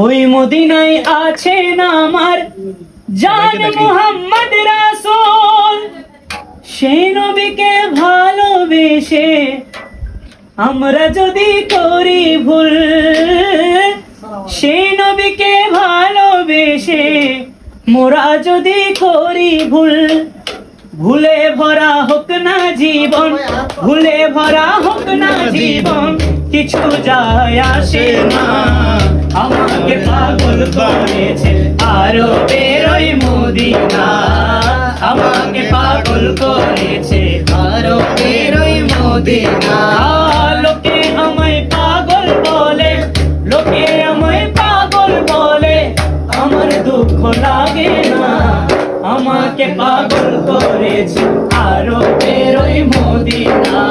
ওই মদিনায় আছেন আমার জান মুহাম্মদ রাসূল। সেই নবীকে ভালোবেসে আমরা যদি করি ভুল, সেই নবীকে ভালোবেসে মোরা যদি করি ভুল, ভুলে ভরা হোক না জীবন, ভুলে ভরা হোক না জীবন, কিছু যায় আসে না। আমাকে পাগল করেছে আরো বেরোই মদিনা, আমাকে পাগল করেছে আরো বেরোই মদিনা। লোকে আমায় পাগল বলে, লোকে আমায় পাগল বলে, আমার দুঃখ লাগে না। আমাকে পাগল করেছে আরো বেরোই মদিনা,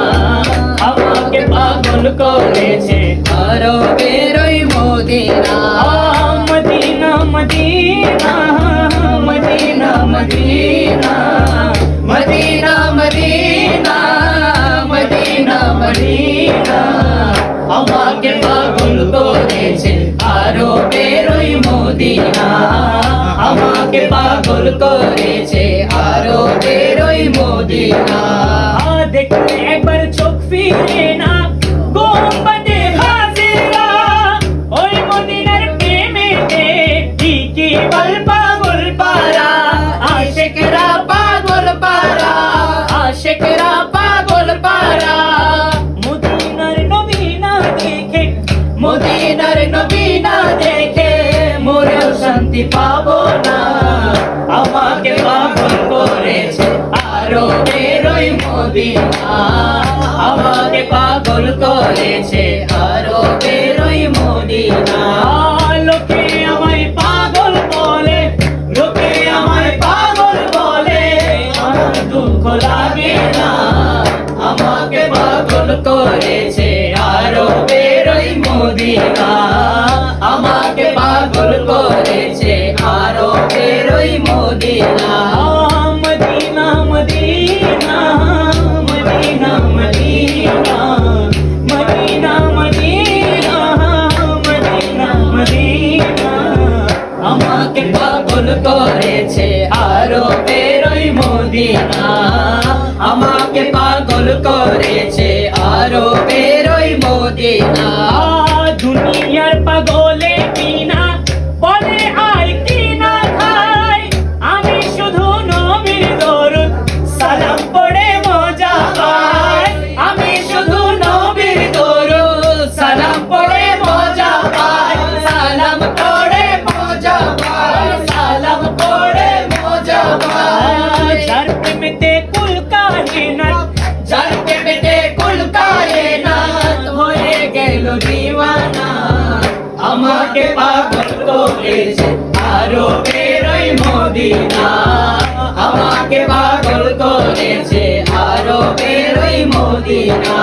আমাকে পাগল করেছে আরো বেরোই Medina. Medina Medina Medina Medina Medina Medina Medina Medina, আমাকে পাগল করেছে আরো বেরোই মদিনা, আমাকে পাগল করেছে আরো বেরোই মদিনা। দেখলে একবার চোখ ফিরে না গোম্বদে খাজিরা, ওই মদিনার প্রেমেতে ঠিকই বল পাগল পারা। আশিকরা পাগল পারা, আশিকরা পাগল পারা। মদিনার নবী না দেখে, মদিনার নবী না দেখে মোরেও শান্তি পাবো না। আমাকে পাগল করেছে আরো বেরোই মদিনা, আমাকে পাগল করেছে আরো বেরোই মদিনা। লোকে আমায় পাগল বলে, লোকে আমায় পাগল বলে, আমার দুঃখ লাগে না। আমাকে পাগল করেছে আরো বেরোই মদিনা, আমাকে পাগল করেছে আরো বেরোই Medina. Medina Medina Medina Medina Medina Medina Medina Medina, আমাকে পাগল করেছে আরো বেরোই মদিনা, আমাকে পাগল করেছে আরো বেরোই মদিনা। দুনিয়ার পাগলে কিনা বলে আয় কিনা খাই, আমি শুধু নবীর দরুদ সালাম পড়ে মজা পাই, আমি শুধু নবীর দরুদ সালাম পড়ে মজা পাই, সালাম পড়ে মজা পাই, সালাম পড়ে মজা পাই। যার প্রেমেতে কুল কায়নাত, যার প্রেমেতে কুল কায়নাত হয়ে গেল দিওয়ানা। আমাকে পাগল করেছে আরো বেরোই মদিনা, আমাকে পাগল করেছে আরো বেরোই মদিনা।